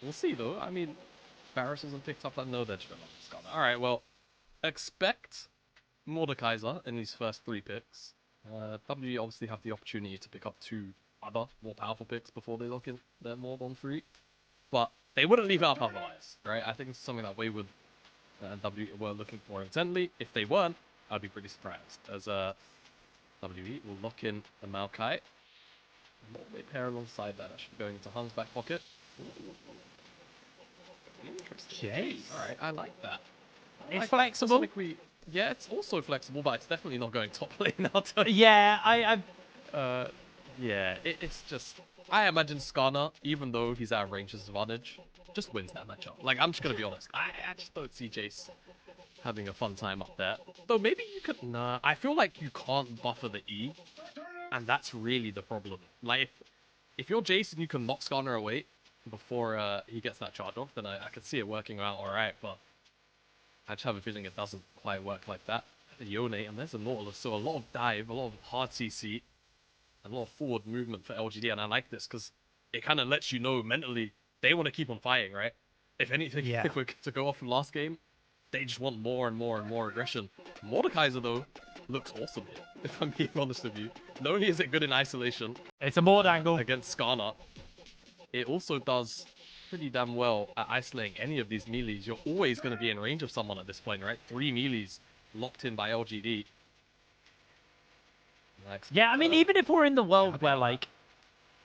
We'll see, though. I mean, Varus hasn't picked up that no edge. Alright, well, expect Mordekaiser in these first 3 picks. W obviously have the opportunity to pick up 2 other, more powerful picks before they lock in their Mord on 3. But they wouldn't leave out otherwise, right? I think it's something that Wayward and W were looking for intently. If they weren't, I'd be pretty surprised. As WE will lock in the Maokai. They pair alongside that, actually going into Heng's back pocket. Interesting. Jeez. Alright, I like that. It's flexible. Yeah, it's also flexible, but it's definitely not going top lane, I'll tell you. Yeah, Yeah, it's just... I imagine Skarner, even though he's at a range disadvantage, just wins that matchup. Like, I'm just gonna be honest. I just don't see Jace having a fun time up there. Though maybe you could... Nah, I feel like you can't buffer the E, and that's really the problem. Like, if you're Jace and you can knock Skarner away before he gets that charge off, then I can see it working out alright, but I just have a feeling it doesn't quite work like that. Yone, and there's a Nautilus, so a lot of dive, a lot of hard CC, and a lot of forward movement for LGD, and I like this because it kind of lets you know mentally they want to keep on fighting, right? If anything, Yeah. if we're to go off from last game, they just want more and more and more aggression. Mordekaiser, though, looks awesome here, if I'm being honest with you. Not only is it good in isolation it's a Mord angle. against Skarner, it also does pretty damn well at isolating any of these melees. You're always going to be in range of someone at this point, right? 3 melees locked in by LGD. Yeah, I mean, even if we're in the world where, like,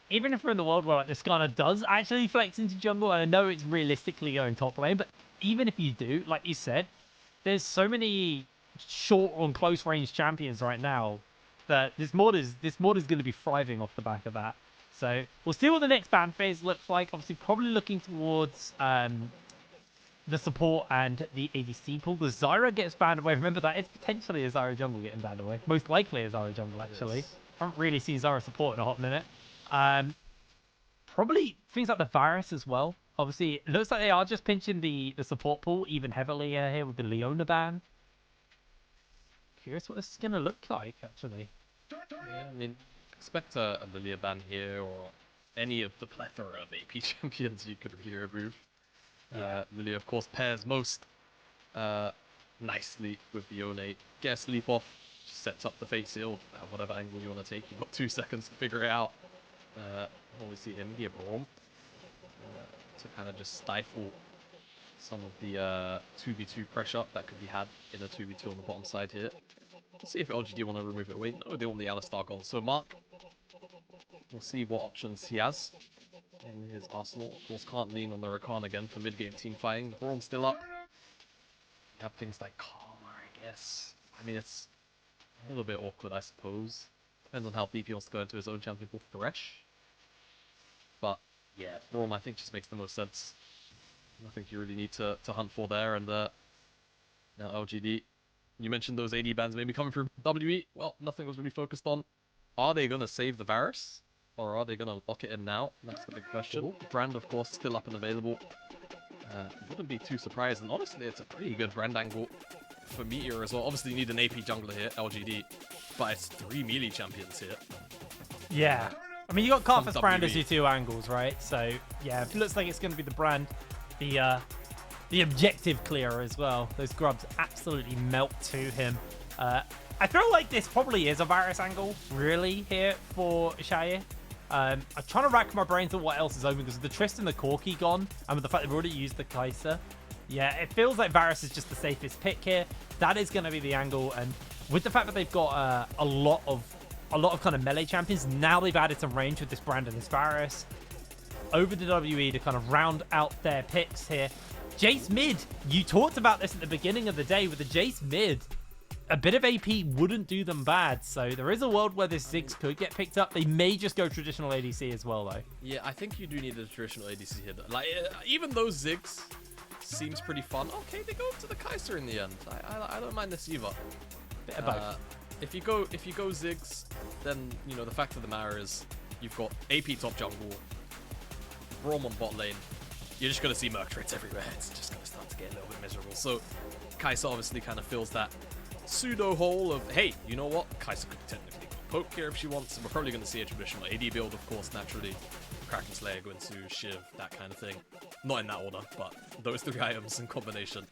this kind of does actually flex into jungle, and I know it's realistically going top lane, but even if you do, like you said, there's so many short or close range champions right now that this mod is going to be thriving off the back of that. So we'll see what the next ban phase looks like. Obviously, probably looking towards the support and the ADC pool. The Zyra gets banned away. Remember that it's potentially a Zyra jungle getting banned away. Most likely a Zyra jungle, actually. Yes. Haven't really seen Zyra support in a hot minute. Probably things like the virus as well. Obviously, it looks like they are just pinching the support pool even heavily here with the Leona ban. Curious what this is going to look like, actually. Yeah, I mean, expect a Lilia ban here, or any of the plethora of AP champions you could really remove. Lilia, of course, pairs most nicely with the Yone. Get a sleep off, just sets up the face seal, whatever angle you want to take. You've got 2 seconds to figure it out. Always see him here, Braum, to kind of just stifle some of the 2v2 pressure that could be had in a 2v2 on the bottom side here. Let's see if LGD want to remove it. Wait, no, they want the Alistar gold. So Mark, we'll see what options he has in his arsenal. Of course, can't lean on the Rakan again for mid-game team fighting. Braum's still up. You have things like Karma, I guess. I mean, it's a little bit awkward, I suppose. Depends on how deep he wants to go into his own champion pool. Thresh. But yeah, Braum I think just makes the most sense. Nothing you really need to hunt for there. And now LGD, you mentioned those AD bans maybe coming from WE. Well, nothing was really focused on. Are they going to save the Varus? Or are they going to lock it in now? That's the big question. Brand, of course, still up and available. Wouldn't be too surprised. And honestly, it's a pretty good Brand angle for Meteor as well. Obviously, you need an AP jungler here, LGD. But it's 3 melee champions here. Yeah. I mean, you got Karthus Brand as WE. your 2 angles, right? So, yeah, it looks like it's going to be the Brand. The objective clearer as well. Those grubs absolutely melt to him. I feel like this probably is a Varus angle, really, here for Shaoye. I'm trying to rack my brains on what else is open, because with the Tristan and the Corki gone, and with the fact they've already used the Kai'Sa, yeah, it feels like Varus is just the safest pick here. That is going to be the angle, and with the fact that they've got a lot of kind of melee champions, now they've added some range with this Brand and this Varus. Over to WE to kind of round out their picks here. Jace mid, you talked about this at the beginning of the day with the Jace mid. A bit of AP wouldn't do them bad, so there is a world where this Ziggs could get picked up. They may just go traditional ADC as well, though. Yeah, I think you do need a traditional ADC here. Like, even though Ziggs seems pretty fun, okay, they go to the Kai'Sa in the end. I don't mind this either. Bit of both. If you go Ziggs, then you know the fact of the matter is you've got AP top jungle, Braum on bot lane. You're just gonna see Merc traits everywhere. It's just gonna start to get a little bit miserable. So Kai'Sa obviously kind of fills that pseudo hole of, hey, you know what? Kai'Sa could technically go poke here if she wants. We're probably gonna see a traditional AD build, of course, naturally. Kraken Slayer, Guinsu, Shiv, that kind of thing. Not in that order, but those 3 items in combination.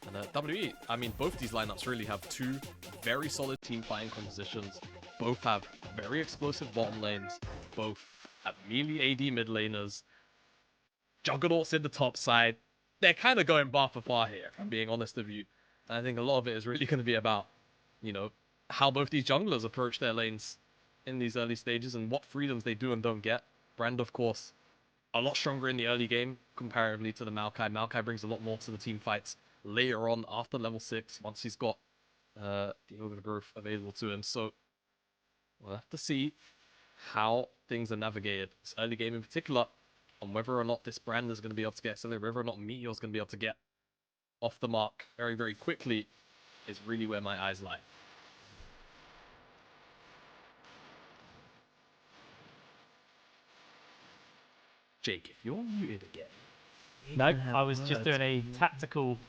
And WE, I mean, both these lineups really have 2 very solid team fighting compositions. Both have very explosive bottom lanes. Both have melee AD mid laners. Juggernauts in the top side. They're kind of going bar for bar here, if I'm being honest with you. And I think a lot of it is really going to be about, you know, how both these junglers approach their lanes in these early stages and what freedoms they do and don't get. Brand, of course, a lot stronger in the early game comparatively to the Maokai. Maokai brings a lot more to the team fights later on after level 6, once he's got the overgrowth available to him. So we'll have to see how things are navigated this early game in particular, on whether or not this Brand is going to be able to get accelerated, whether or not Meteor is going to be able to get off the mark very, very quickly is really where my eyes lie. Jake, if you're muted again. Nope, I was just doing a tactical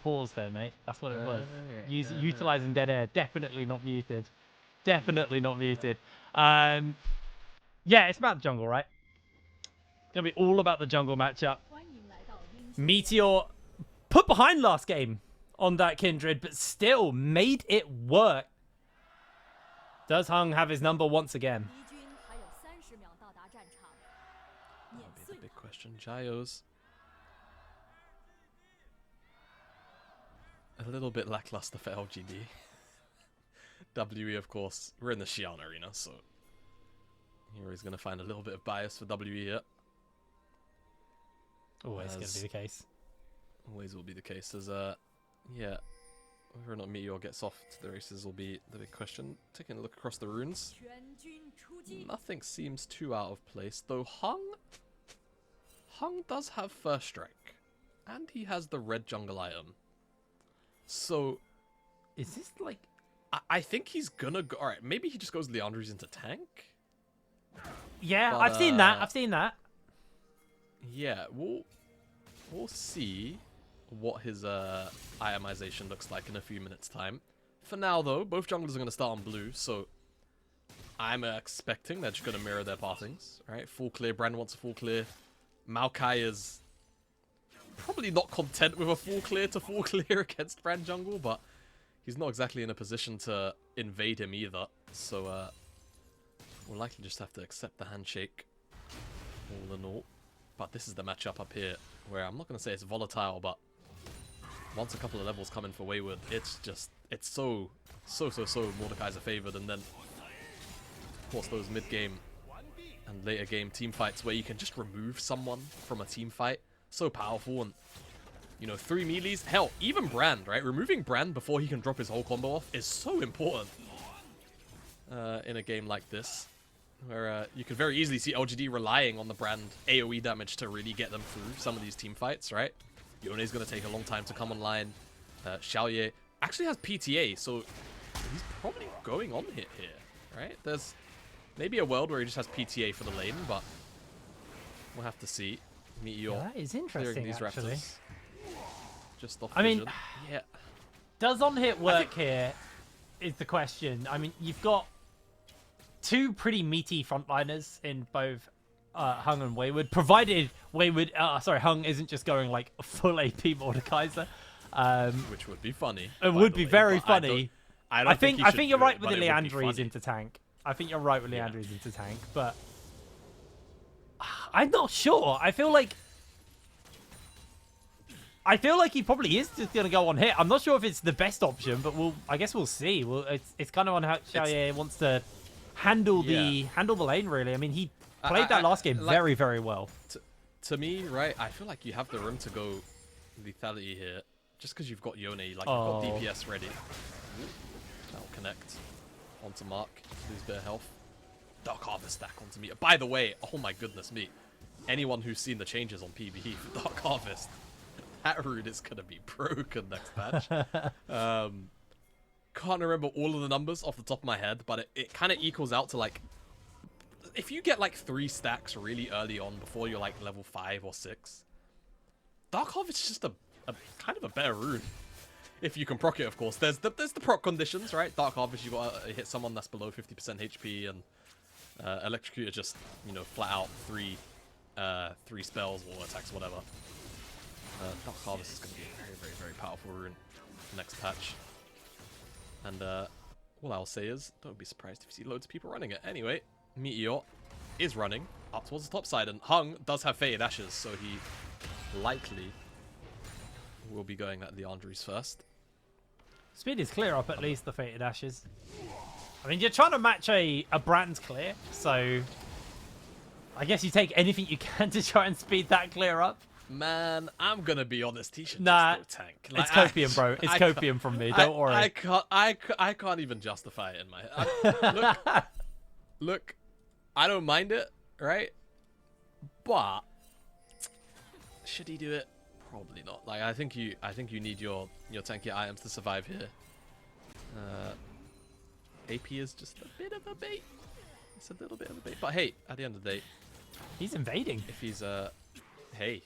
pause there, mate. That's what it was. Utilizing dead air. Definitely not muted. Definitely not muted. Yeah, it's about the jungle, right? It's gonna be all about the jungle matchup. Meteor put behind last game on that Kindred, but still made it work. Does Heng have his number once again? That'll be the big question. JinJiao's a little bit lackluster for LGD. WE, of course, we're in the Xi'an arena, so here he's going to find a little bit of bias for WE here. Always going to be the case. Always will be the case. As yeah, whether or not Meteor gets off to the races will be the big question. Taking a look across the runes, nothing seems too out of place, though Heng does have first strike, and he has the red jungle item. So, is this like... I think he's gonna go... Alright, maybe he just goes Leandri's into tank? Yeah, but, I've seen that. I've seen that. Yeah, we'll see what his itemization looks like in a few minutes' time. For now, though, both junglers are going to start on blue, so I'm expecting they're just going to mirror their pathings. Right, full clear. Brand wants a full clear. Maokai is probably not content with a full clear to full clear against Brand jungle, but he's not exactly in a position to invade him either. So we'll likely just have to accept the handshake all in all. But this is the matchup up here where I'm not going to say it's volatile, but once a couple of levels come in for Wayward, it's so Mordekaiser favored. And then, of course, those mid-game and later game team fights where you can just remove someone from a team fight. So powerful. And, you know, 3 melees. Hell, even Brand, right? Removing Brand before he can drop his whole combo off is so important in a game like this, where you could very easily see LGD relying on the Brand AoE damage to really get them through some of these team fights, right? Yone's going to take a long time to come online. Shaoye actually has PTA, so he's probably going on hit here, right? There's maybe a world where he just has PTA for the lane, but we'll have to see. Meteor that is interesting, these actually. Raptors. Just off I mean, vision. Yeah. Does on-hit work here is the question. I mean, you've got 2 pretty meaty frontliners in both Heng and Wayward, provided Heng isn't just going like full AP Mordekaiser. Which would be funny. It would be very funny. I think you're right with the Leandri's into tank. I think you're right with Leandri's into tank, but I'm not sure. I feel like he probably is just gonna go on hit. I'm not sure if it's the best option, but I guess we'll see. It's kind of on how Shaoye wants to handle the lane, really. I mean, he played that last game very, very well. To me, right, I feel like you have the room to go lethality here, just because you've got Yone, like you've got DPS ready. That'll connect onto Mark, lose a bit of health. Dark Harvest stack onto Meteor. By the way, oh my goodness me, anyone who's seen the changes on PvE for Dark Harvest, that rune is gonna be broken next patch. Can't remember all of the numbers off the top of my head, but it kind of equals out to like, if you get like 3 stacks really early on before you're like level 5 or 6, Dark Harvest is just a kind of a better rune. If you can proc it, of course. There's the proc conditions, right? Dark Harvest, you gotta hit someone that's below 50% HP, and Electrocutor just, you know, flat out three spells, wall attacks, whatever. Dark Harvest is going to be a very, very, very powerful rune next patch. And all I'll say is, don't be surprised if you see loads of people running it. Anyway, Meteor is running up towards the top side, and Heng does have Fated Ashes, so he likely will be going at the Andres first. Speed is clear up at least, the Fated Ashes. I mean, you're trying to match a brand clear, so I guess you take anything you can to try and speed that clear up. Man, I'm gonna be honest, he should nah, just go tank. Like, it's copium, bro. It's copium from me. Don't worry. I can't even justify it in my head. Look, I don't mind it, right? But should he do it? Probably not. Like, I think you need your tanky items to survive here. AP is just a bit of a bait. It's a little bit of a bait. But hey, at the end of the day, he's invading. If he's hey,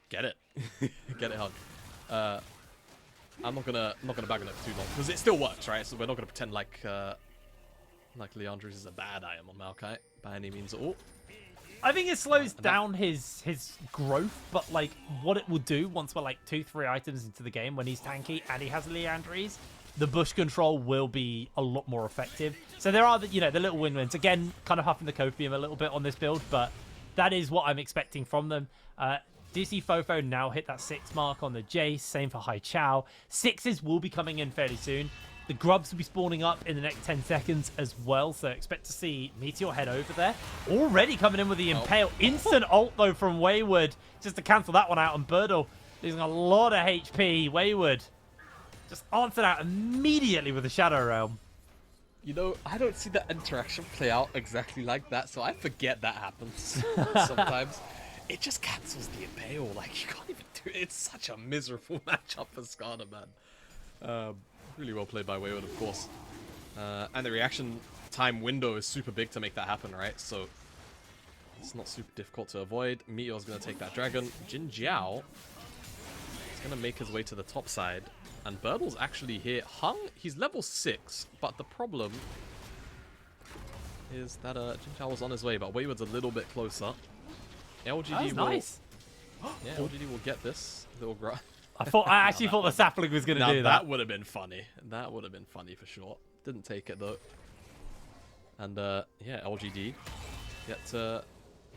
get it, get it, Hung. I'm not gonna bag on it for too long because it still works, right? So we're not gonna pretend like Leandris is a bad item on Maokai by any means at all. I think it slows down his growth, but like what it will do once we're like 2-3 items into the game when he's tanky and he has Leandris, the bush control will be a lot more effective. So there are the little win-wins. Again, kind of huffing the copium a little bit on this build, but that is what I'm expecting from them. DC FoFo now hit that 6 mark on the Jace. Same for Haichao. 6s will be coming in fairly soon. The grubs will be spawning up in the next 10 seconds as well, so expect to see Meteor head over there. Already coming in with the Impale. Instant ult, though, from Wayward, just to cancel that one out on Burdol. Losing a lot of HP. Wayward just answered out immediately with the Shadow Realm. You know, I don't see that interaction play out exactly like that, so I forget that happens sometimes. It just cancels the Impale. Like, you can't even do it. It's such a miserable matchup for Skada, man. Really well played by Wayward, of course. And the reaction time window is super big to make that happen, right? So it's not super difficult to avoid. Meteor's going to take that dragon. JinJiao is going to make his way to the top side. And Burdol's actually here. Heng, he's level 6, but the problem is that JinJiao was on his way, but Wayward's a little bit closer. LGD will... nice. Yeah, LGD will get this little I actually thought the sapling was going to do that. That would have been funny. That would have been funny for sure. Didn't take it though. And yeah, LGD get to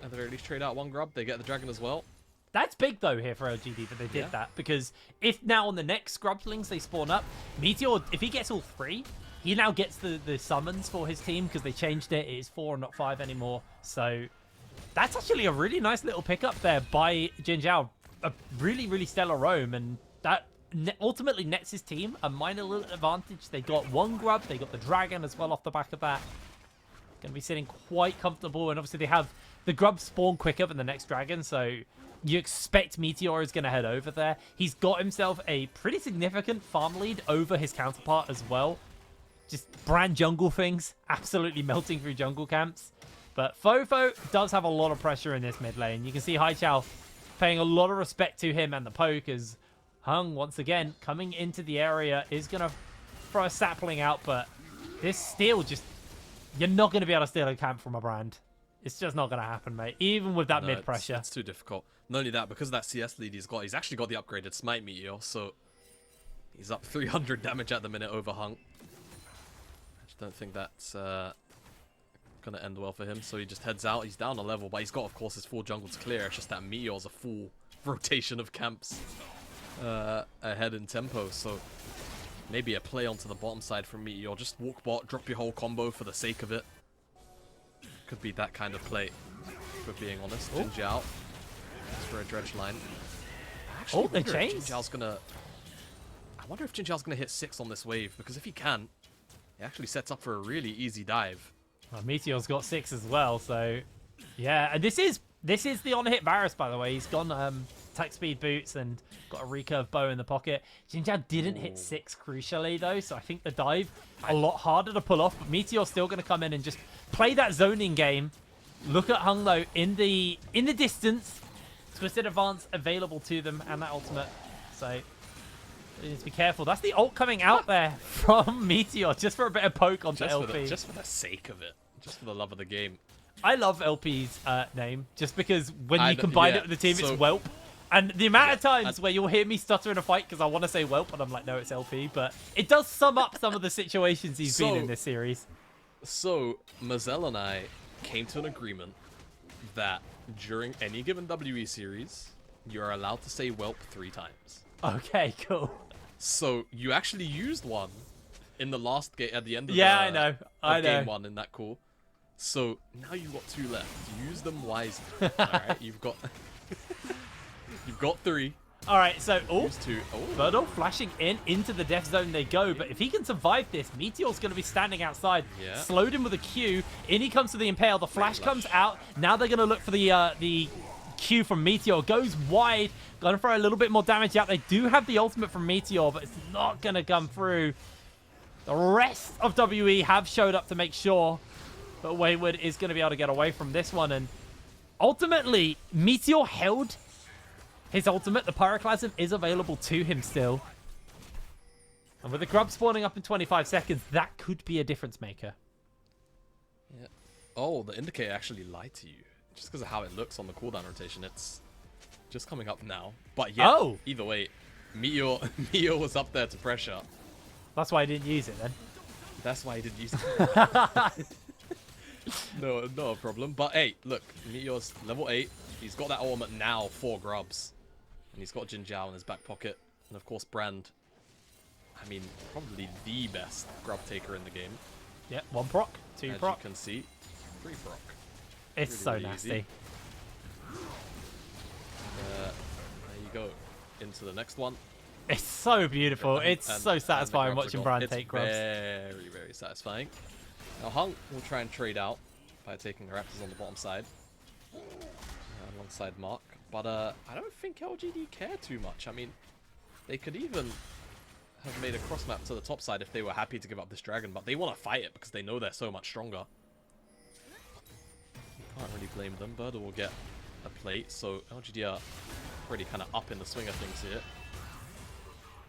at the very least trade out one grub. They get the dragon as well. That's big though here for LGD that they did that, because if now on the next scrubslings they spawn up, Meteor, if he gets all 3, he now gets the summons for his team because they changed it. It is 4 and not 5 anymore. So that's actually a really nice little pickup there by JinJiao. A really, really stellar roam, and that ultimately nets his team a minor little advantage. They got 1 grub, they got the dragon as well off the back of that. Going to be sitting quite comfortable, and obviously they have the grub spawn quicker than the next dragon, so you expect Meteor is going to head over there. He's got himself a pretty significant farm lead over his counterpart as well. Just brand jungle things, absolutely melting through jungle camps. But FoFo does have a lot of pressure in this mid lane. You can see Haichao paying a lot of respect to him and the poke, as Heng, once again, coming into the area, is going to throw a sapling out, but this steal just... You're not going to be able to steal a camp from a brand. It's just not going to happen, mate, even with that mid-pressure. It's too difficult. Not only that, because of that CS lead he's actually got the upgraded Smite Meteor, so he's up 300 damage at the minute over Heng. I just don't think that's going to end well for him, so he just heads out. He's down a level, but he's got, of course, his full jungle to clear. It's just that Meteor's a full rotation of camps ahead in tempo, so maybe a play onto the bottom side from Meteor. Just walk bot, drop your whole combo for the sake of it. Could be that kind of play, if we're being honest. JinJiao for a dredge line. Actually, they changed. I wonder if JinJiao's gonna hit 6 on this wave, because if he can, he actually sets up for a really easy dive. Well, Meteor's got 6 as well, so yeah. And this is the on-hit Varus, by the way. He's gone attack speed boots and got a recurve bow in the pocket. JinJiao didn't hit 6 crucially though, so I think the dive a lot harder to pull off. But Meteor's still going to come in and just play that zoning game. Look at Heng though in the distance. Twisted Advance available to them and that ultimate. So you need to be careful. That's the ult coming out there from Meteor just for a bit of poke onto LP. Just for the sake of it. Just for the love of the game. I love LP's name just because when you combine it with the team, it's Whelp. And the amount of times where you'll hear me stutter in a fight because I want to say Whelp and I'm like, no, it's LP. But it does sum up some of the situations he's been in this series. So, Mazel and I came to an agreement that during any given WE series, you're allowed to say Whelp 3 times. Okay, cool. So, you actually used one in the last game at the end of I know. game 1 in that call. So, now you've got 2 left. Use them wisely. Alright, you've got... You've got 3. All right, so Use 2. Burdol flashing into the death zone they go. But if he can survive this, Meteor's going to be standing outside. Yeah. Slowed him with a Q. In he comes to the Impale. The flash comes out. Now they're going to look for the Q from Meteor. Goes wide. Going to throw a little bit more damage out. They do have the ultimate from Meteor, but it's not going to come through. The rest of WE have showed up to make sure. But Wayward is going to be able to get away from this one. And ultimately, Meteor held his ultimate. The Pyroclasm is available to him still. And with the grub spawning up in 25 seconds, that could be a difference maker. Yeah. Oh, the indicator actually lied to you. Just because of how it looks on the cooldown rotation, it's just coming up now. But yeah, either way, Meteor was up there to pressure. That's why I didn't use it then. That's why I didn't use it. No, not a problem. But hey, look, Meteor's level 8. He's got that ultimate now for grubs. And he's got JinJiao in his back pocket. And of course, Brand. I mean, probably the best grub taker in the game. Yeah, 1 proc, 2 proc. As you can see, 3 proc. It's really, so really nasty. Easy. There you go. Into the next one. It's so beautiful. It's so satisfying watching Brand take grubs. Very, very satisfying. Now, Heng will try and trade out by taking the Raptors on the bottom side. Alongside Mark. But I don't think LGD care too much. I mean, they could even have made a cross map to the top side if they were happy to give up this dragon. But they want to fight it because they know they're so much stronger. Can't really blame them. Burdol will get a plate. So LGD are already kind of up in the swing of things here.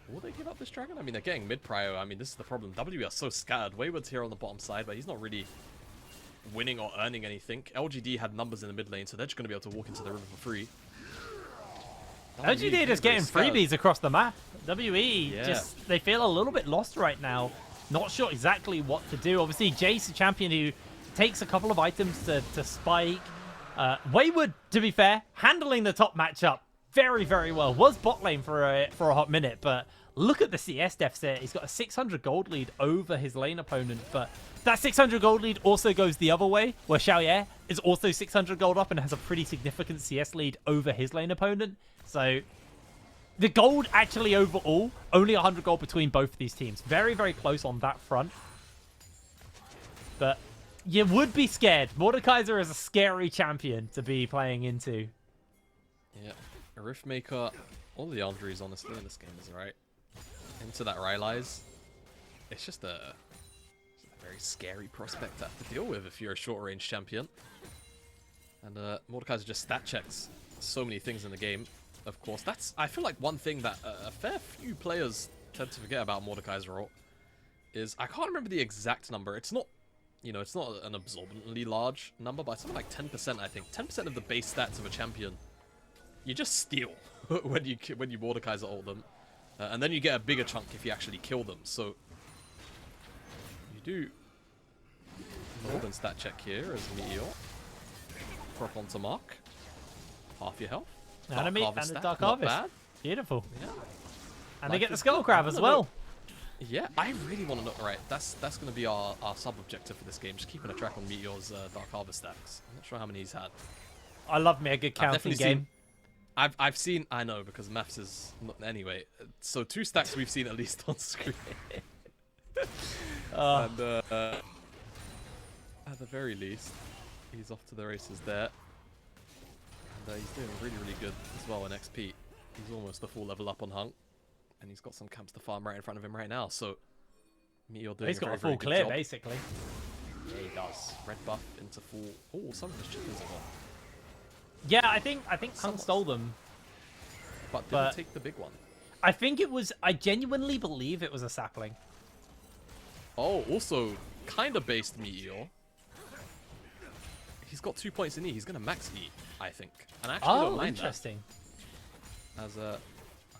Will they give up this dragon? I mean, they're getting mid-prio. I mean, this is the problem. W are so scattered. Wayward's here on the bottom side, but he's not really winning or earning anything. LGD had numbers in the mid lane, so they're just going to be able to walk into the river for free. LGD just getting freebies across the map. WE, just, they feel a little bit lost right now. Not sure exactly what to do. Obviously, Jace, a champion who takes a couple of items to spike. Wayward, to be fair, handling the top matchup very, very well. Was bot lane for a hot minute, but look at the CS deficit. He's got a 600 gold lead over his lane opponent, but that 600 gold lead also goes the other way, where Shaoye is also 600 gold up and has a pretty significant CS lead over his lane opponent. So the gold actually overall, only 100 gold between both of these teams. Very, very close on that front. But you would be scared. Mordekaiser is a scary champion to be playing into. Yeah. A Riftmaker, all the injuries honestly in this game is right. Into that Rylai's, it's just a very scary prospect to have to deal with if you're a short-range champion. And Mordekaiser just stat checks so many things in the game. Of course, that's, I feel like, one thing that a fair few players tend to forget about Mordekaiser is, I can't remember the exact number. It's not, you know, it's not an absorbently large number, but it's something like 10%, I think. 10% of the base stats of a champion you just steal when you Mordekaiser ult them, and then you get a bigger chunk if you actually kill them. So you do more than stat check here as Meteor. Prop onto Mark. Half your health. Enemy and the Dark Harvest. Bad. Beautiful. Yeah. And they get the Skull Crab as well. Yeah, I really want to know. Right, that's going to be our sub-objective for this game. Just keeping a track on Meteor's Dark Harvest stacks. I'm not sure how many he's had. I love me a good counting game. I've seen, I know, because maths is not, anyway. So 2 stacks we've seen at least on screen. And at the very least, he's off to the races there. And he's doing really, really good as well in XP. He's almost a full level up on Heng. And he's got some camps to farm right in front of him right now. So Meteor doing he's got very, a full very clear, job. basically. Yeah, he does. Red buff into full. Oh, some of his chickens are gone. Yeah, I think Heng stole them. But didn't take the big one. I think it was, I genuinely believe it was a sapling. Oh, also kind of based Meteor. he's got 2 points in E, he's going to max E, I think. And I actually don't mind interesting. That. As I'll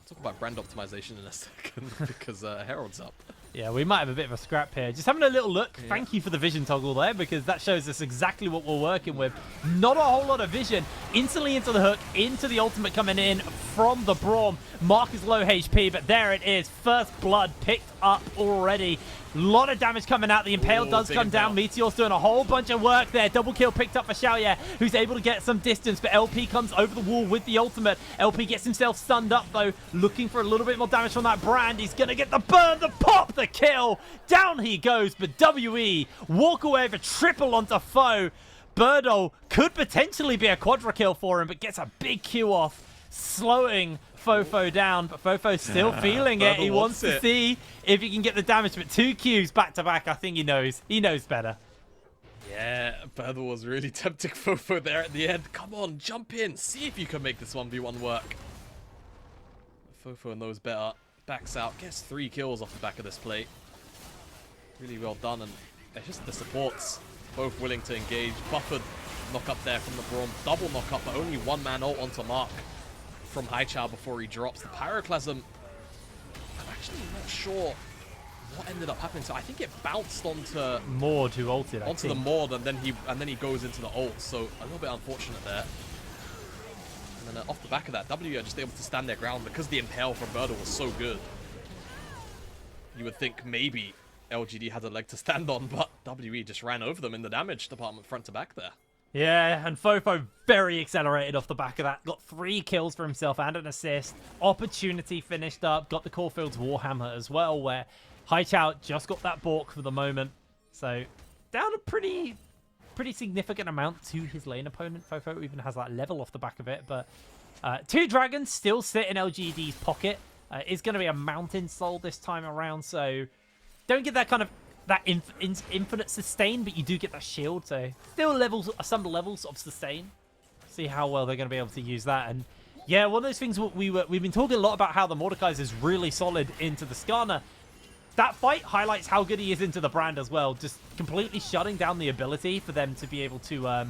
talk about brand optimization in a second because Herald's up. Yeah, we might have a bit of a scrap here. Just having a little look. Yeah. Thank you for the vision toggle there, because that shows us exactly what we're working with. Not a whole lot of vision. Instantly into the hook, into the ultimate coming in from the Braum. Mark is low HP, but there it is. First blood picked up already. A lot of damage coming out. The Impale does come down. Meteor's doing a whole bunch of work there. Double kill picked up for Shaoye, who's able to get some distance, but LP comes over the wall with the ultimate. LP gets himself stunned up, though, looking for a little bit more damage from that brand. He's going to get the burn, the pop, the kill. Down he goes, but WE walk away with a triple onto Foe. Burdol could potentially be a quadra kill for him, but gets a big Q off, slowing FoFo down, but FoFo's still feeling it. He wants to see if he can get the damage, but 2 Qs back to back. I think he knows. He knows better. Yeah, Burdol was really tempting FoFo there at the end. Come on, jump in. See if you can make this 1v1 work. FoFo knows better. Backs out. Gets 3 kills off the back of this play. Really well done. And it's just the supports both willing to engage. Buffered knock up there from the Braum. Double knock up, but only 1-man ult onto Mark from Haichao before he drops. The Pyroclasm, I'm actually not sure what ended up happening. So I think it bounced onto Maud, who ulted, onto the Maud, and then he goes into the ult. So a little bit unfortunate there. And then off the back of that, W are just able to stand their ground because the Impale from Burdol was so good. You would think maybe LGD had a leg to stand on, but WE just ran over them in the damage department front to back there. Yeah, and FoFo very accelerated off the back of that. Got 3 kills for himself and an assist. Opportunity finished up. Got the Caulfield's Warhammer as well, where Haichao just got that balk for the moment. So down a pretty significant amount to his lane opponent. FoFo even has that level off the back of it. But 2 dragons still sit in LGD's pocket. It's going to be a mountain soul this time around. So don't get that kind of infinite sustain, but you do get that shield, so still some levels of sustain. See how well they're going to be able to use that. And yeah, one of those things we've been talking a lot about, how the Mordekaiser is really solid into the Skarner. That fight highlights how good he is into the brand as well, just completely shutting down the ability for them to be able to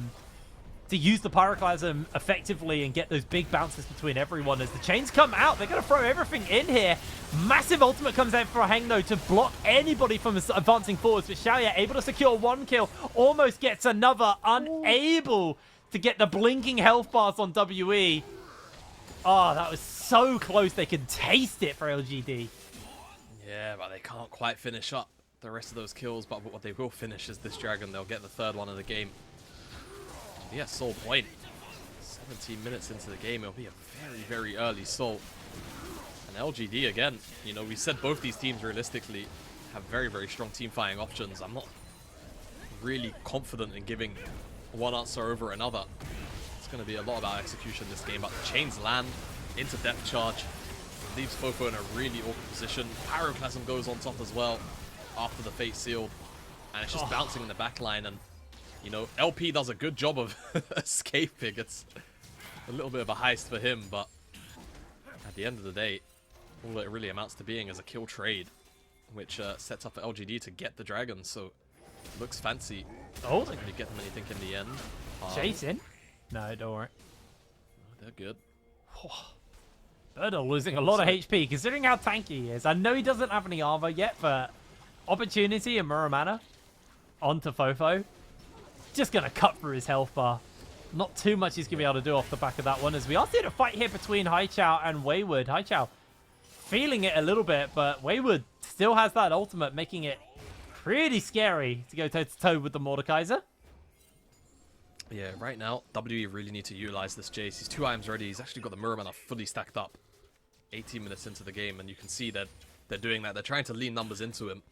use the Pyroclasm effectively and get those big bounces between everyone. As the chains come out, they're going to throw everything in here. Massive ultimate comes out for Heng, though, to block anybody from advancing forwards. But Shaoye able to secure 1 kill, almost gets another, unable to get the blinking health bars on WE. Oh, that was so close. They could taste it for LGD. Yeah, but they can't quite finish up the rest of those kills. But what they will finish is this dragon. They'll get the 3rd one of the game. Yeah, Soul point. 17 minutes into the game, it'll be a very, very early Soul. And LGD, again, you know, we said both these teams realistically have very, very strong team fighting options. I'm not really confident in giving one answer over another. It's going to be a lot about execution this game, but the chains land into depth charge. Leaves FoFo in a really awkward position. Pyroclasm goes on top as well after the Fate Sealed. And it's just bouncing in the back line, and you know, LP does a good job of escaping. It's a little bit of a heist for him, but at the end of the day, all it really amounts to being is a kill trade, which sets up for LGD to get the dragon, so it looks fancy. Oh, doesn't really get them anything in the end. Chasing? No, don't worry. They're good. Burdol losing a lot of HP, considering how tanky he is. I know he doesn't have any armor yet, but opportunity and Muramana onto FoFo. Just going to cut through his health bar. Not too much he's going to be able to do off the back of that one, as we are seeing a fight here between Haichao and Wayward. Haichao feeling it a little bit, but Wayward still has that ultimate, making it pretty scary to go toe-to-toe with the Mordekaiser. Yeah, right now, WE really need to utilize this Jace. He's 2 items ready. He's actually got the Muramana fully stacked up. 18 minutes into the game, and you can see that they're doing that. They're trying to lean numbers into him.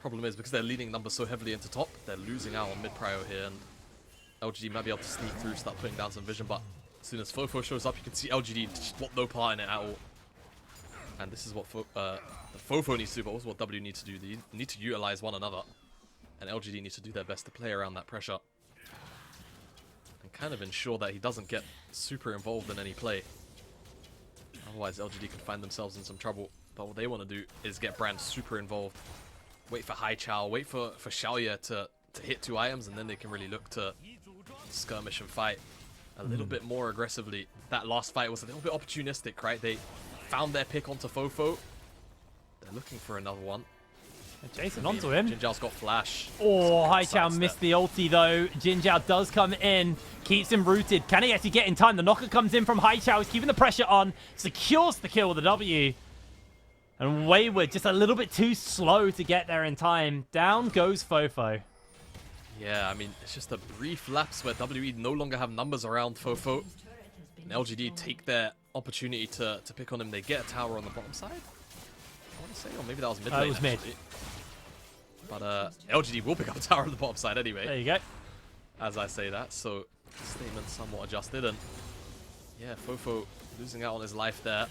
Problem is, because they're leaning numbers so heavily into top, they're losing out on mid-prio here, and LGD might be able to sneak through, start putting down some vision, but as soon as FoFo shows up, you can see LGD just want no part in it at all. And this is what the FoFo needs to do, but also what W needs to do. They need to utilize one another, and LGD needs to do their best to play around that pressure and kind of ensure that he doesn't get super involved in any play. Otherwise, LGD could find themselves in some trouble. But what they want to do is get Brand super involved. Wait for Haichao, wait for Shaoye to hit 2 items, and then they can really look to skirmish and fight a little bit more aggressively. That last fight was a little bit opportunistic, right? They found their pick onto FoFo. They're looking for another one. Jason onto him. JinJiao's got flash. Oh, Haichao missed the ulti though. JinJiao does come in, keeps him rooted. Can he actually get in time? The knocker comes in from Haichao. He's keeping the pressure on, secures the kill with a W. And Wayward just a little bit too slow to get there in time. Down goes FoFo. Yeah, I mean, it's just a brief lapse where WE no longer have numbers around FoFo. And LGD take their opportunity to pick on him. They get a tower on the bottom side, I want to say, or maybe that was mid lane. It was mid. But LGD will pick up a tower on the bottom side anyway. There you go. As I say that, so statement somewhat adjusted, and yeah, FoFo losing out on his life there.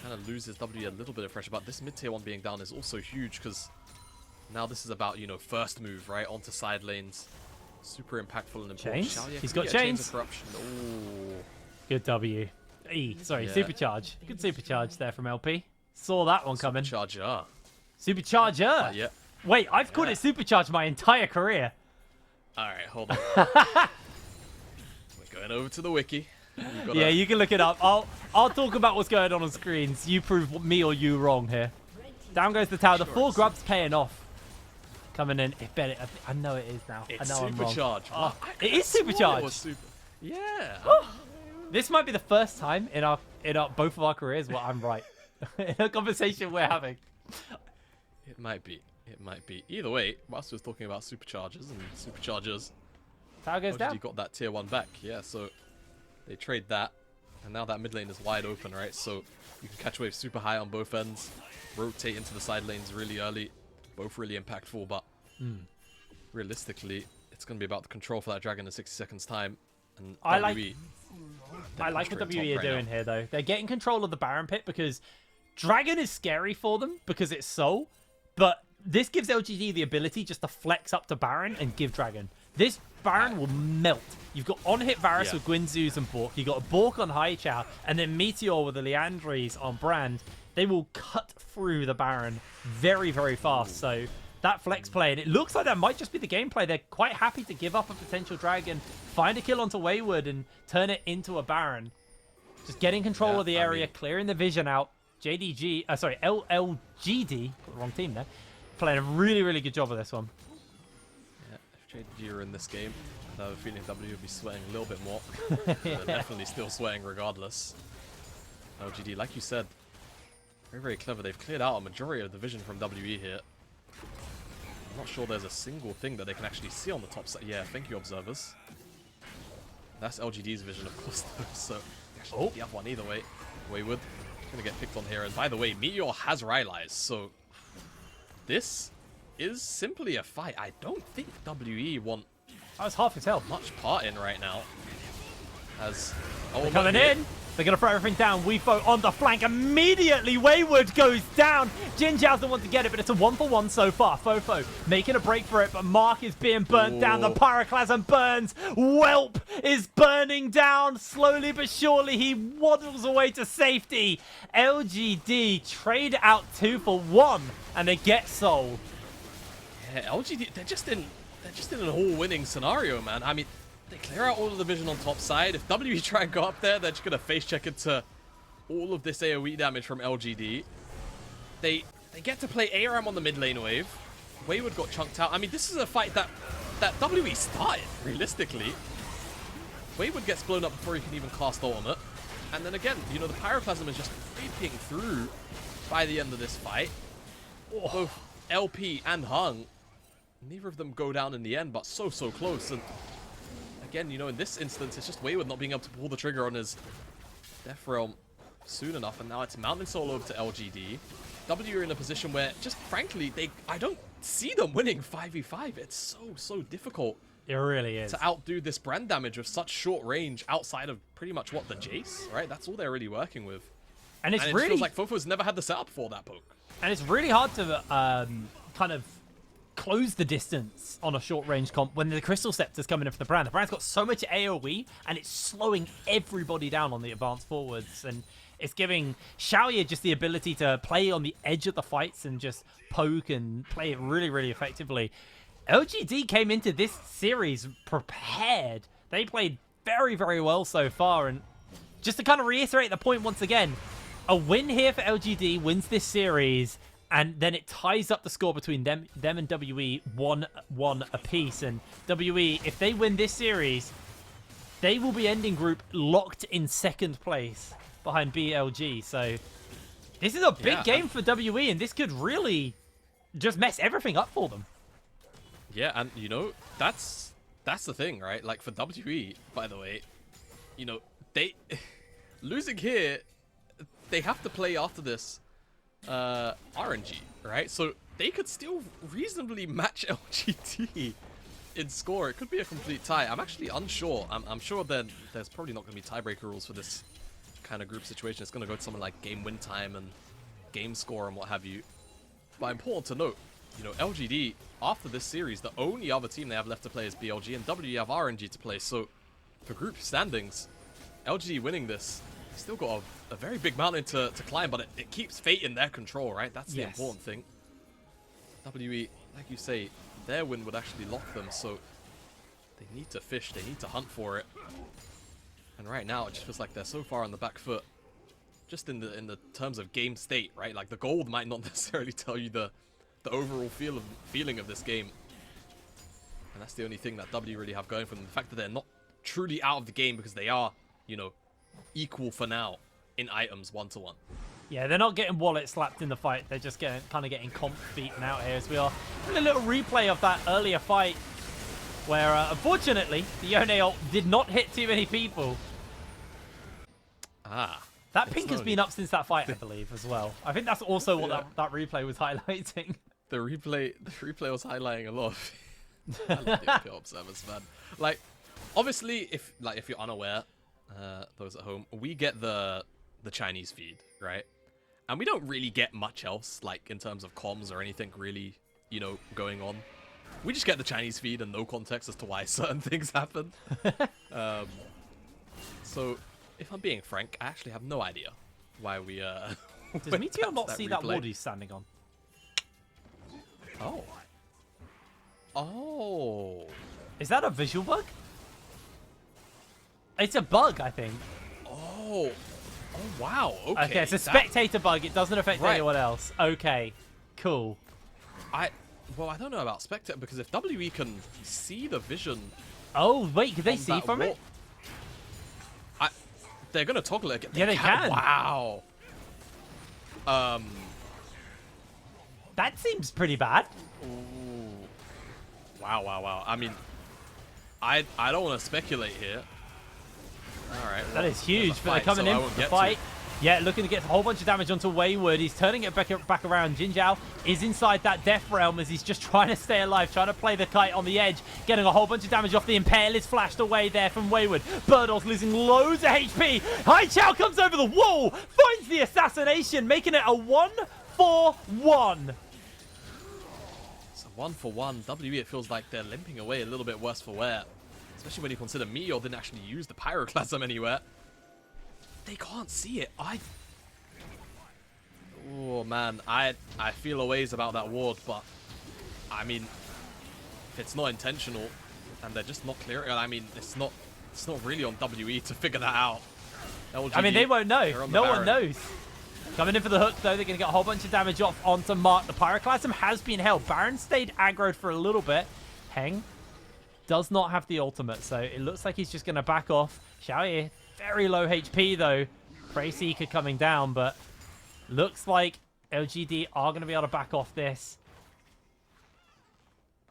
Kind of loses W a little bit of pressure, but this mid-tier one being down is also huge because now this is about, you know, first move, right, onto side lanes. Super impactful and important. Chains? Shaoye, He's can got we get chains. Corruption? Ooh. Good W. Sorry, Yeah. supercharge. Good supercharge there from LP. Saw that one coming. Supercharger. Supercharger? Yeah. Wait, I've called it supercharge my entire career. Alright, hold on. We're going over to the wiki. Yeah, you can look it up. I'll talk about what's going on screens. You prove me or you wrong here. Down goes the tower. The 4 grubs paying off. Coming in. I know it is now. It's I know I'm wrong. supercharge. Oh, it is supercharged. Yeah. This might be the first time in our both of our careers where I'm right in a conversation we're having. It might be. It might be. Either way, whilst we was talking about superchargers and superchargers, Tower goes down. got that tier 1 back. Yeah, so they trade that, and now that mid lane is wide open, right? So you can catch waves super high on both ends, rotate into the side lanes really early, both really impactful, but realistically, it's going to be about the control for that dragon in 60 seconds time. And I like WE, what top WE are right doing now. here, though. They're getting control of the Baron pit because Dragon is scary for them because it's Soul, but this gives LGD the ability just to flex up to Baron and give Dragon. This Baron will melt. You've got on-hit Varus with Guinzoos and Bork. You've got a Bork on Haichao, and then Meteor with the Leandries on Brand. They will cut through the Baron very, very fast. So that flex play, and it looks like that might just be the gameplay. They're quite happy to give up a potential Dragon, find a kill onto Wayward, and turn it into a Baron. Just getting control of the area, clearing the vision out. LGD, got the wrong team there, playing a really, really good job of this one. Yeah, if JDG are in this game, I have a feeling W would be sweating a little bit more. They're definitely still sweating regardless. LGD, like you said, very, very clever. They've cleared out a majority of the vision from WE here. I'm not sure there's a single thing that they can actually see on the top side. Yeah, thank you, observers. That's LGD's vision, of course, though. So, actually, the other one either way. Wayward gonna get picked on here. And by the way, Meteor has Rylai's, so this is simply a fight I don't think WE want That was hard to tell. much part in right now. As They're coming in. They're going to throw everything down. WeFo on the flank. Immediately, Wayward goes down. JinJiao's the one to get it, but it's a 1-for-1 so far. FoFo making a break for it, but Mark is being burnt down. The Pyroclasm burns. Whelp is burning down. Slowly but surely, he waddles away to safety. LGD trade out 2 for 1, and they get Soul. Yeah, LGD, they're just in an all-winning scenario, man. I mean, they clear out all of the vision on top side. If WE try and go up there, they're just going to face check into all of this AoE damage from LGD. They get to play ARAM on the mid lane wave. Wayward got chunked out. I mean, this is a fight that WE started, realistically. Wayward gets blown up before he can even cast ultimate. And then again, you know, the Pyroclasm is just ripping through by the end of this fight. Both LP and Heng, neither of them go down in the end, but so close. And again, you know, in this instance, it's just Wayward not being able to pull the trigger on his Death Realm soon enough, and now it's Mountain Soul over to LGD. W are in a position where, just frankly, I don't see them winning 5v5. It's so difficult. It really is. To outdo this brand damage with such short range outside of pretty much, what, the Jace, right? That's all they're really working with. And it feels like FoFo's never had the setup for that poke. And it's really hard to kind of close the distance on a short-range comp when the Crystal Scepter's coming in for the Brand. The Brand's got so much AoE, and it's slowing everybody down on the advanced forwards, and it's giving Shaoye just the ability to play on the edge of the fights and just poke and play it really, really effectively. LGD came into this series prepared. They played very, very well so far. And just to kind of reiterate the point once again, a win here for LGD wins this series, and then it ties up the score between them and WE 1-1 apiece. And WE, if they win this series, they will be ending group locked in second place behind BLG. So this is a big game for WE, and this could really just mess everything up for them. Yeah, and you know, that's the thing, right? Like for WE, by the way, you know, they losing here, they have to play after this RNG, right? So they could still reasonably match LGD in score. It could be a complete tie. I'm actually unsure. I'm sure then there's probably not going to be tiebreaker rules for this kind of group situation. It's going to go to something like game win time and game score and what have you. But important to note, you know, LGD, after this series, the only other team they have left to play is BLG, and WE have RNG to play. So for group standings, LGD winning this, still got a very big mountain to climb, but it keeps fate in their control, right? That's the important thing. WE, like you say, their win would actually lock them, so they need to fish, they need to hunt for it. And right now, it just feels like they're so far on the back foot, just in the terms of game state, right? Like the gold might not necessarily tell you the overall feeling of this game. And that's the only thing that W really have going for them. The fact that they're not truly out of the game because they are, you know, equal for now in items 1-to-1. Yeah, they're not getting wallet slapped in the fight. They're just kind of getting comp beaten out here as we are. And a little replay of that earlier fight where, unfortunately, the Yone ult did not hit too many people. Ah. That pink has been up since that fight, I believe, as well. I think that's also what that replay was highlighting. The replay was highlighting a lot of I love the LPL observers, man. Like, obviously, if you're unaware, those at home, we get the Chinese feed, right? And we don't really get much else, like in terms of comms or anything really, you know, going on. We just get the Chinese feed and no context as to why certain things happen. So, if I'm being frank, I actually have no idea why we Does Meteor not see that ward he's standing on? Oh. Oh. Is that a visual bug? It's a bug, I think. Oh. Oh, wow. Okay. Okay, it's a spectator bug. It doesn't affect anyone else. Okay. Cool. Well, I don't know about spectator, because if WE can see the vision... Oh, wait, can they see from it? They're going to toggle it. Yeah, they can. Wow. That seems pretty bad. Ooh. Wow, wow, wow. I mean, I don't want to speculate here. All right. That is huge, but they're coming in for the fight. Yeah, looking to get a whole bunch of damage onto Wayward. He's turning it back around. JinJiao is inside that death realm as he's just trying to stay alive, trying to play the kite on the edge, getting a whole bunch of damage off. The Impale is flashed away there from Wayward. Burdol's losing loads of HP. Haichao comes over the wall, finds the assassination, making it a 1-for-1. It's a 1-for-1. WE, it feels like they're limping away a little bit worse for wear. Especially when you consider Meteor didn't actually use the Pyroclasm anywhere. They can't see it. Oh man, I feel a ways about that ward, but I mean, if it's not intentional and they're just not clearing it, I mean, it's not really on WE to figure that out. LGD, I mean, they won't know. No one knows. Coming in for the hook, though, they're going to get a whole bunch of damage off onto Mark. The Pyroclasm has been held. Baron stayed aggroed for a little bit. Heng does not have the ultimate, so it looks like he's just going to back off. Shaoye, very low HP, though. Prey Seeker coming down, but looks like LGD are going to be able to back off this.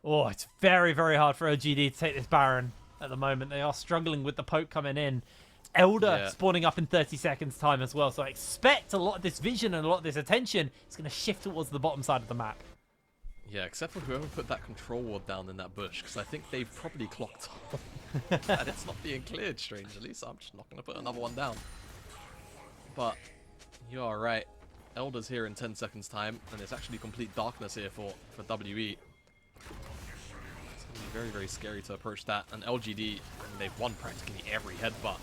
Oh, it's very, very hard for LGD to take this Baron at the moment. They are struggling with the poke coming in. Elder spawning up in 30 seconds time as well, so I expect a lot of this vision and a lot of this attention is going to shift towards the bottom side of the map. Yeah, except for whoever put that control ward down in that bush, because I think they've probably clocked off and it's not being cleared, strangely, so I'm just not going to put another one down. But you are right. Elder's here in 10 seconds time, and it's actually complete darkness here for WE. It's going to be very, very scary to approach that. And LGD, I mean, they've won practically every headbutt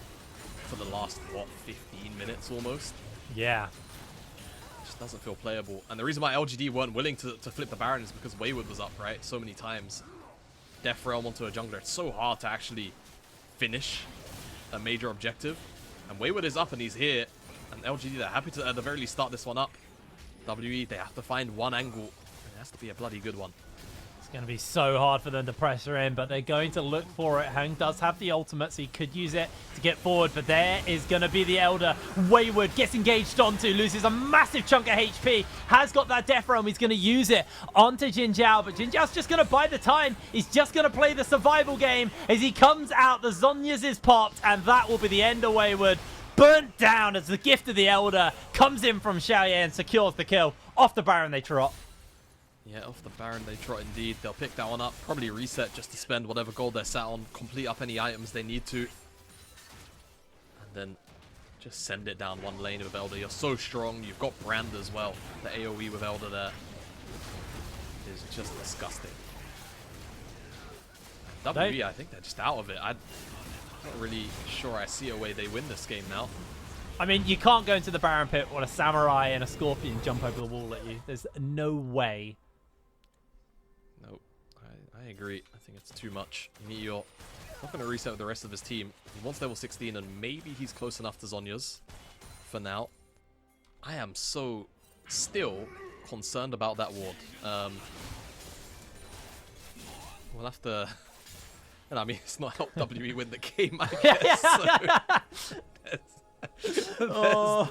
for the last, what, 15 minutes almost? Yeah. Just doesn't feel playable. And the reason why LGD weren't willing to flip the Baron is because Wayward was up, right? So many times. Death Realm onto a jungler. It's so hard to actually finish a major objective. And Wayward is up and he's here. And LGD, they're happy to at the very least start this one up. WE, they have to find one angle. And it has to be a bloody good one. It's going to be so hard for them to pressure in, but they're going to look for it. Heng does have the ultimate, so he could use it to get forward, but there is going to be the Elder. Wayward gets engaged onto, loses a massive chunk of HP, has got that Death Realm. He's going to use it onto JinJiao, but JinJiao's just going to buy the time. He's just going to play the survival game. As he comes out, the Zhonya's is popped, and that will be the end of Wayward. Burnt down as the gift of the Elder comes in from Shaoye and secures the kill. Off the Baron they trot. Yeah, off the Baron they trot indeed. They'll pick that one up, probably reset just to spend whatever gold they're sat on, complete up any items they need to. And then just send it down one lane with Elder. You're so strong. You've got Brand as well. The AoE with Elder there is just disgusting. WE, I think they're just out of it. I'm not really sure I see a way they win this game now. I mean, you can't go into the Baron pit when a Samurai and a Scorpion jump over the wall at you. There's no way. Nope. I agree. I think it's too much. Meteor not going to reset with the rest of his team. He wants level 16 and maybe he's close enough to Zhonya's for now. I am so still concerned about that ward. We'll have to... And I mean, it's not helped WE win the game, I guess. There's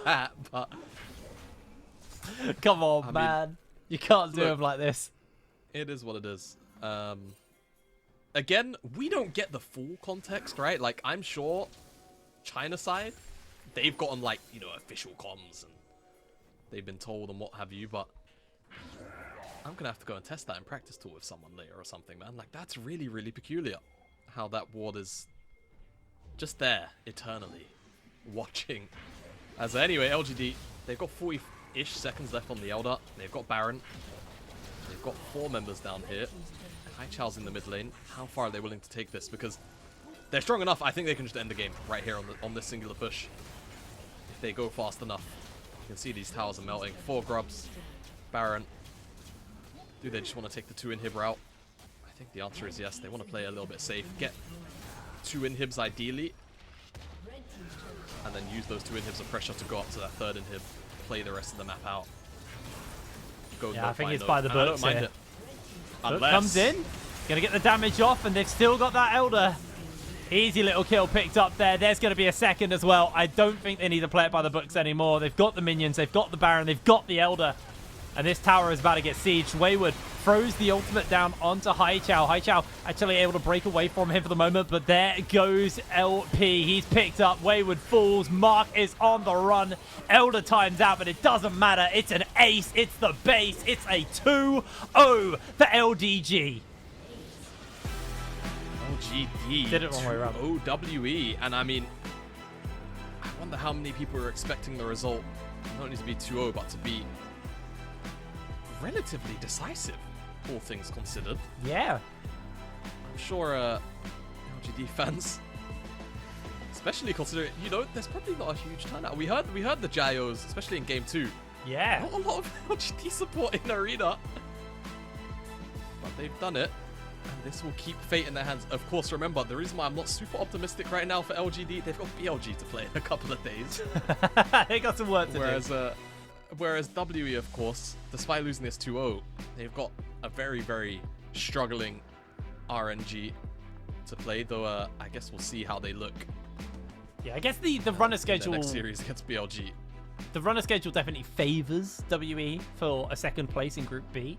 that, but... Come on, man. You can't do him like this. It is what it is. Again, we don't get the full context, right? Like, I'm sure China side, they've gotten, like, you know, official comms and they've been told and what have you, but I'm going to have to go and test that in practice tool with someone later or something, man. Like, that's really, really peculiar how that ward is just there eternally watching. As anyway, LGD, they've got 40-ish seconds left on the Elder. They've got Baron. They've got 4 members down here. Haichao's in the mid lane. How far are they willing to take this? Because they're strong enough. I think they can just end the game right here on this singular push. If they go fast enough. You can see these towers are melting. 4 grubs. Baron. Do they just want to take the 2 inhib route? I think the answer is yes. They want to play a little bit safe. Get 2 inhibs ideally. And then use those 2 inhibs of pressure to go up to that 3rd inhib. Play the rest of the map out. Go yeah, I think it's by the books. I don't mind it. Unless... comes in. Gonna get the damage off, and they've still got that Elder. Easy little kill picked up there. There's going to be a second as well. I don't think they need to play it by the books anymore. They've got the minions. They've got the Baron. They've got the Elder. And this tower is about to get sieged. Wayward throws the ultimate down onto Haichao. Haichao actually able to break away from him for the moment, but there goes LP. He's picked up. Wayward falls. Mark is on the run. Elder times out, but it doesn't matter. It's an ace. It's the base. It's a 2-0 for LDG. LGD. Did it wrong way around. OWE. And I mean, I wonder how many people are expecting the result not only to be 2-0, but to be relatively decisive, all things considered. Yeah. I'm sure LGD fans, especially considering, you know, there's probably not a huge turnout. We heard the JinJiaos, especially in game 2. Yeah. Not a lot of LGD support in Arena. But they've done it. And this will keep fate in their hands. Of course, remember, the reason why I'm not super optimistic right now for LGD, they've got BLG to play in a couple of days. They got some work to do. Whereas WE, of course, despite losing this 2-0, they've got a very, very struggling RNG to play, though I guess we'll see how they look. Yeah, I guess the runner schedule... The next series against BLG. The runner schedule definitely favors WE for a second place in Group B.